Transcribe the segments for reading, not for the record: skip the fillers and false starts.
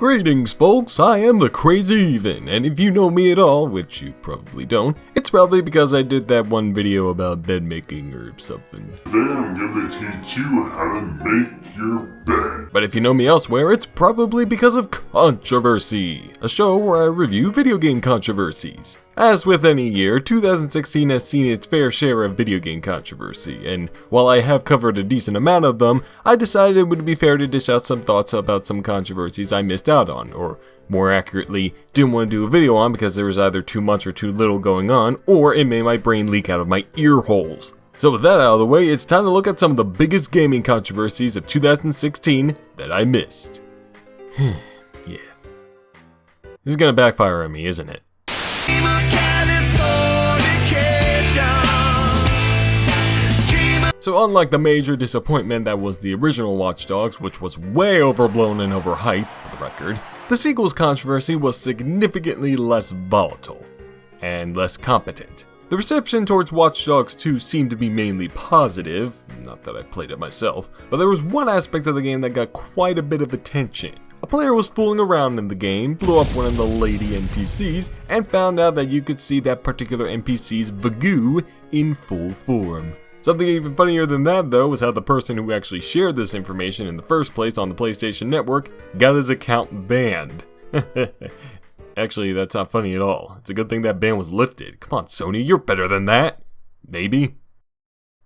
Greetings folks, I am TheCrazyEven, and if you know me at all, which you probably don't, it's probably because I did that one video about bed making or something. Today I'm gonna teach you how to make your bed. But if you know me elsewhere, it's probably because of Controversy, a show where I review video game controversies. As with any year, 2016 has seen its fair share of video game controversy, and while I have covered a decent amount of them, I decided it would be fair to dish out some thoughts about some controversies I missed out on, or more accurately, didn't want to do a video on because there was either too much or too little going on, or it made my brain leak out of my ear holes. So with that out of the way, it's time to look at some of the biggest gaming controversies of 2016 that I missed. Yeah. This is gonna backfire on me, isn't it? So unlike the major disappointment that was the original Watch Dogs, which was way overblown and overhyped for the record, the sequel's controversy was significantly less volatile and less competent. The reception towards Watch Dogs 2 seemed to be mainly positive, not that I've played it myself, but there was one aspect of the game that got quite a bit of attention. A player was fooling around in the game, blew up one of the lady NPCs, and found out that you could see that particular NPC's Bagoo in full form. Something even funnier than that though was how the person who actually shared this information in the first place on the PlayStation Network got his account banned. Actually, that's not funny at all. It's a good thing that ban was lifted. Come on, Sony, you're better than that. Maybe.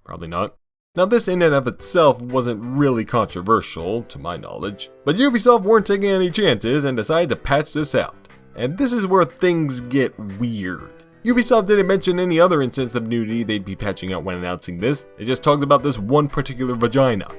Probably not. Now this in and of itself wasn't really controversial, to my knowledge, but Ubisoft weren't taking any chances and decided to patch this out. And this is where things get weird. Ubisoft didn't mention any other instance of nudity they'd be patching out when announcing this, they just talked about this one particular vagina.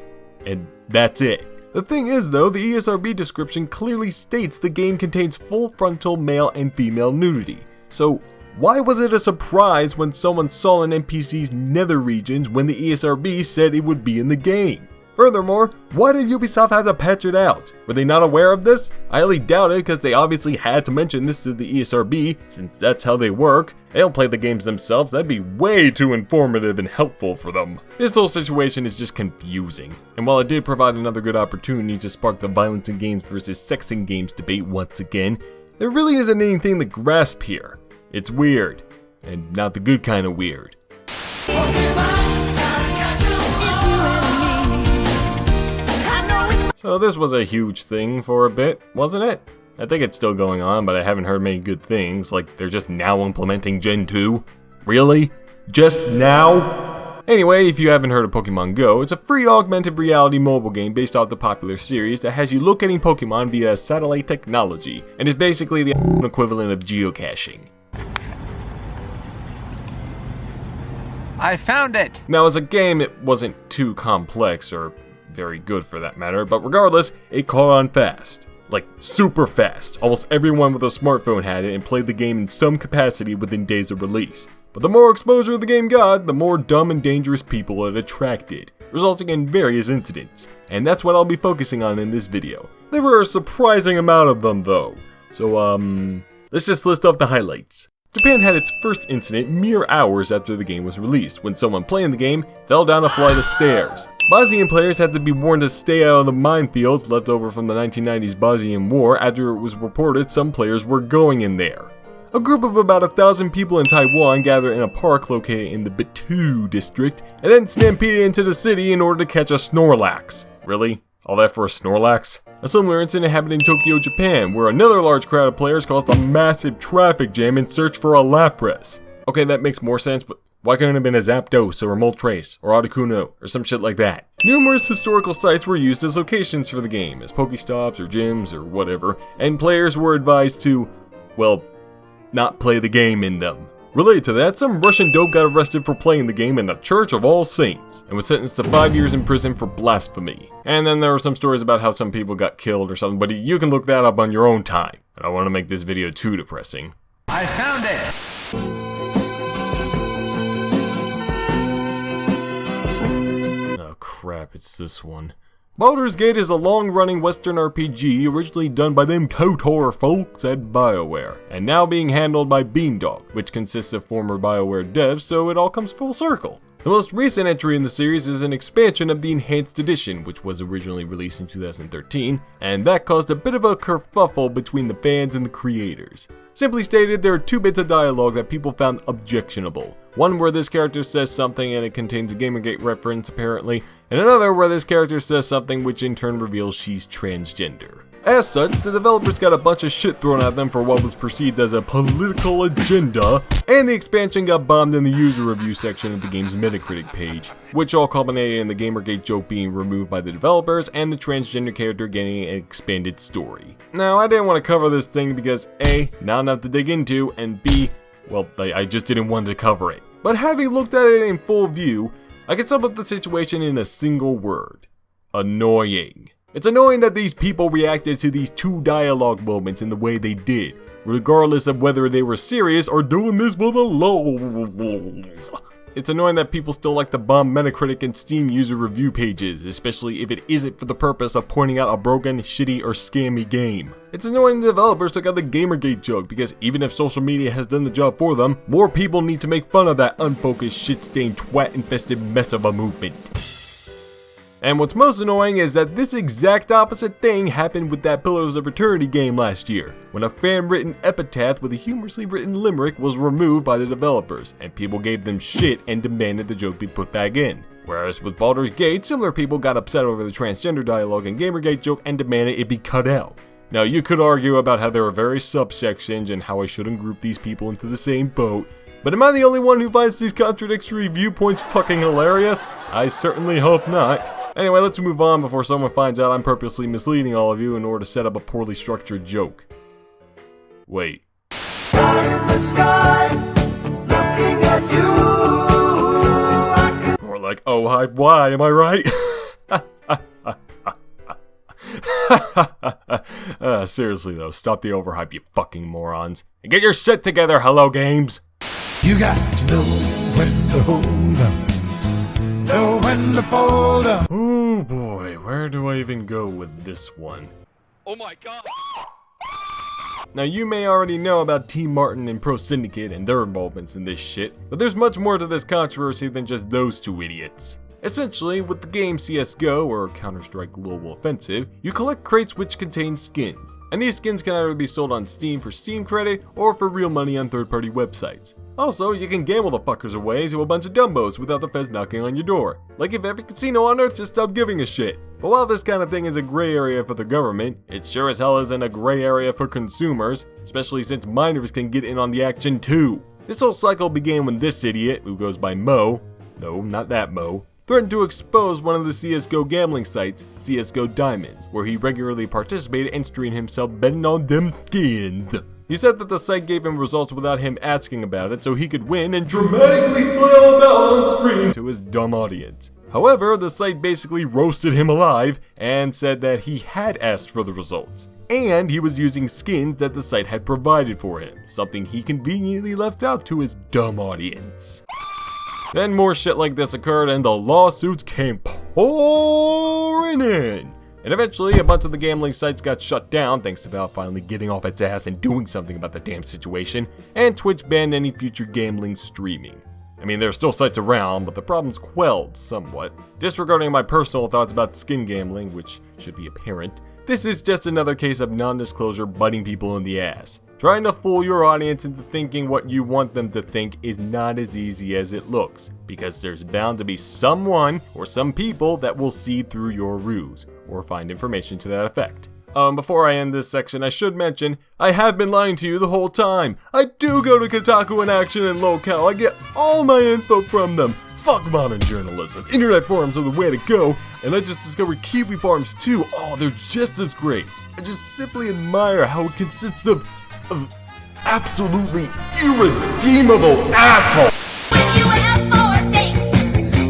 And that's it. The thing is though, the ESRB description clearly states the game contains full frontal male and female nudity. So why was it a surprise when someone saw an NPC's nether regions when the ESRB said it would be in the game? Furthermore, why did Ubisoft have to patch it out? Were they not aware of this? I highly doubt it because they obviously had to mention this to the ESRB since that's how they work. They don't play the games themselves, that'd be way too informative and helpful for them. This whole situation is just confusing. And while it did provide another good opportunity to spark the violence in games versus sex in games debate once again, there really isn't anything to grasp here. It's weird, and not the good kind of weird. So this was a huge thing for a bit, wasn't it? I think it's still going on, but I haven't heard many good things, like they're just now implementing Gen 2. Really? Just now? Anyway, if you haven't heard of Pokemon Go, it's a free augmented reality mobile game based off the popular series that has you locating Pokemon via satellite technology, and is basically the equivalent of geocaching. I found it! Now as a game, it wasn't too complex, or very good for that matter, but regardless, it caught on fast. Like, super fast. Almost everyone with a smartphone had it and played the game in some capacity within days of release. But the more exposure the game got, the more dumb and dangerous people it attracted, resulting in various incidents. And that's what I'll be focusing on in this video. There were a surprising amount of them though. So let's just list off the highlights. Japan had its first incident mere hours after the game was released, when someone playing the game fell down a flight of stairs. Bosnian players had to be warned to stay out of the minefields left over from the 1990s Bosnian War after it was reported some players were going in there. A group of about 1,000 people in Taiwan gathered in a park located in the Batu district and then stampeded into the city in order to catch a Snorlax. Really? All that for a Snorlax? A similar incident happened in Tokyo, Japan, where another large crowd of players caused a massive traffic jam in search for a Lapras. Okay, that makes more sense, but why couldn't it have been a Zapdos or a Moltres or Articuno or some shit like that? Numerous historical sites were used as locations for the game, as Pokestops or gyms or whatever, and players were advised to, well, not play the game in them. Related to that, some Russian dope got arrested for playing the game in the Church of All Saints, and was sentenced to 5 years in prison for blasphemy. And then there were some stories about how some people got killed or something, but you can look that up on your own time. I don't want to make this video too depressing. I found it! Oh crap, it's this one. Baldurs Gate is a long-running Western RPG originally done by them KOTOR folks at BioWare, and now being handled by Beamdog, which consists of former BioWare devs, so it all comes full circle. The most recent entry in the series is an expansion of the Enhanced Edition, which was originally released in 2013, and that caused a bit of a kerfuffle between the fans and the creators. Simply stated, there are two bits of dialogue that people found objectionable. One where this character says something and it contains a Gamergate reference apparently, and another where this character says something which in turn reveals she's transgender. As such, the developers got a bunch of shit thrown at them for what was perceived as a political agenda, and the expansion got bombed in the user review section of the game's Metacritic page, which all culminated in the Gamergate joke being removed by the developers and the transgender character getting an expanded story. Now, I didn't want to cover this thing because A, not enough to dig into, and B, well, I just didn't want to cover it. But having looked at it in full view, I can sum up the situation in a single word. Annoying. It's annoying that these people reacted to these two dialogue moments in the way they did, regardless of whether they were serious or doing this for the lols. It's annoying that people still like to bomb Metacritic and Steam user review pages, especially if it isn't for the purpose of pointing out a broken, shitty, or scammy game. It's annoying the developers took out the Gamergate joke because even if social media has done the job for them, more people need to make fun of that unfocused, shit-stained, twat-infested mess of a movement. And what's most annoying is that this exact opposite thing happened with that Pillars of Eternity game last year, when a fan-written epitaph with a humorously written limerick was removed by the developers, and people gave them shit and demanded the joke be put back in. Whereas with Baldur's Gate, similar people got upset over the transgender dialogue and Gamergate joke and demanded it be cut out. Now you could argue about how there are various subsections and how I shouldn't group these people into the same boat, but am I the only one who finds these contradictory viewpoints fucking hilarious? I certainly hope not. Anyway, let's move on before someone finds out I'm purposely misleading all of you in order to set up a poorly structured joke. Wait. High in the sky, looking at you. More like, oh hi, why, am I right? Seriously though, stop the overhype, you fucking morons. And get your shit together, Hello Games! You got to know when to hold up. Know when to fold up. Oh boy, where do I even go with this one? Oh my god! Now you may already know about Team Martin and Pro Syndicate and their involvements in this shit, but there's much more to this controversy than just those two idiots. Essentially, with the game CSGO, or Counter-Strike Global Offensive, you collect crates which contain skins, and these skins can either be sold on Steam for Steam credit or for real money on third-party websites. Also, you can gamble the fuckers away to a bunch of dumbos without the feds knocking on your door. Like if every casino on earth just stopped giving a shit. But while this kind of thing is a gray area for the government, it sure as hell isn't a gray area for consumers, especially since minors can get in on the action too. This whole cycle began when this idiot, who goes by Mo, no, not that Mo, threatened to expose one of the CSGO gambling sites, CSGO Diamonds, where he regularly participated and streamed himself betting on them skins. He said that the site gave him results without him asking about it so he could win and dramatically flail about on screen to his dumb audience. However, the site basically roasted him alive and said that he had asked for the results, and he was using skins that the site had provided for him, something he conveniently left out to his dumb audience. Then more shit like this occurred and the lawsuits came pouring in. And eventually, a bunch of the gambling sites got shut down thanks to Valve finally getting off its ass and doing something about the damn situation, and Twitch banned any future gambling streaming. I mean, there are still sites around, but the problem's quelled somewhat. Disregarding my personal thoughts about skin gambling, which should be apparent, this is just another case of non-disclosure biting people in the ass. Trying to fool your audience into thinking what you want them to think is not as easy as it looks, because there's bound to be someone or some people that will see through your ruse, or find information to that effect. Before I end this section, I should mention, I have been lying to you the whole time. I do go to Kotaku and Action and Locale. I get all my info from them. Fuck modern journalism. Internet forums are the way to go, and I just discovered Kiwi forums too. Oh, they're just as great. I just simply admire how it consists of absolutely irredeemable assholes. When you asked for a date,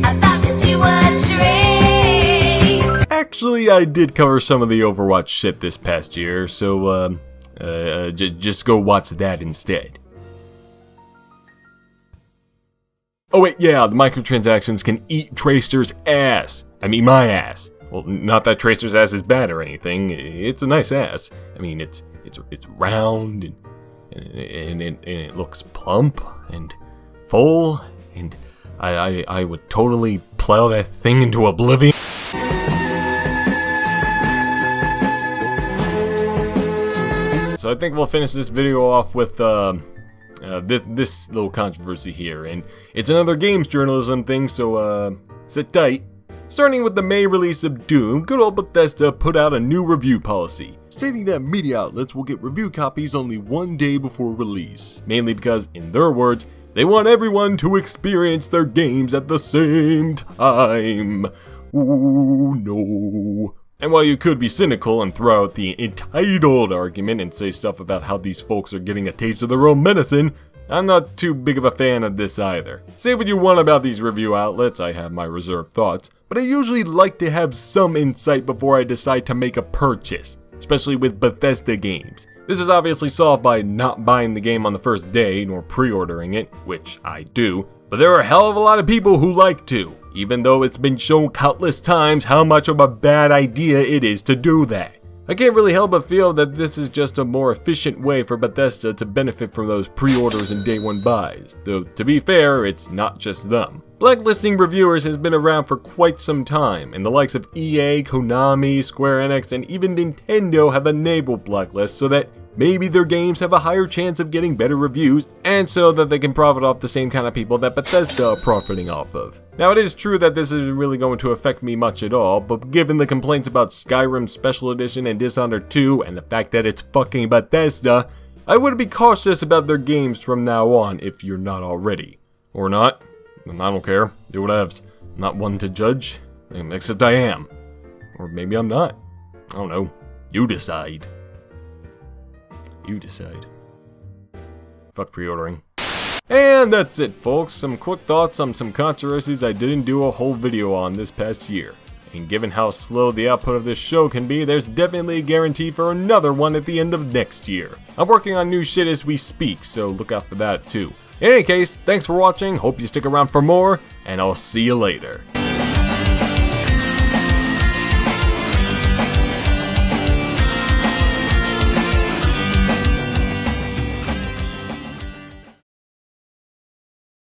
I thought that you were straight. Actually, I did cover some of the Overwatch shit this past year, so just go watch that instead. Oh wait, yeah, the microtransactions can eat Tracer's ass. I mean, my ass. Well, not that Tracer's ass is bad or anything. It's a nice ass. I mean, it's round and it looks plump and full and I would totally plow that thing into oblivion. So I think we'll finish this video off with this little controversy here, and it's another games journalism thing, so sit tight. Starting with the May release of Doom, good old Bethesda put out a new review policy, stating that media outlets will get review copies only one day before release, mainly because, in their words, they want everyone to experience their games at the same time. Ooh, no. And while you could be cynical and throw out the entitled argument and say stuff about how these folks are getting a taste of their own medicine, I'm not too big of a fan of this either. Say what you want about these review outlets, I have my reserved thoughts, but I usually like to have some insight before I decide to make a purchase, especially with Bethesda games. This is obviously solved by not buying the game on the first day, nor pre-ordering it, which I do, but there are a hell of a lot of people who like to, even though it's been shown countless times how much of a bad idea it is to do that. I can't really help but feel that this is just a more efficient way for Bethesda to benefit from those pre-orders and day one buys, though to be fair, it's not just them. Blacklisting reviewers has been around for quite some time, and the likes of EA, Konami, Square Enix, and even Nintendo have enabled blacklists so that maybe their games have a higher chance of getting better reviews, and so that they can profit off the same kind of people that Bethesda are profiting off of. Now, it is true that this isn't really going to affect me much at all, but given the complaints about Skyrim Special Edition and Dishonored 2, and the fact that it's fucking Bethesda, I would be cautious about their games from now on if you're not already. Or not. And I don't care. Do whatevs. I'm not one to judge, except I am. Or maybe I'm not. I don't know. You decide. You decide. Fuck pre-ordering. And that's it, folks. Some quick thoughts on some controversies I didn't do a whole video on this past year. And given how slow the output of this show can be, there's definitely a guarantee for another one at the end of next year. I'm working on new shit as we speak, so look out for that too. In any case, thanks for watching, hope you stick around for more, and I'll see you later.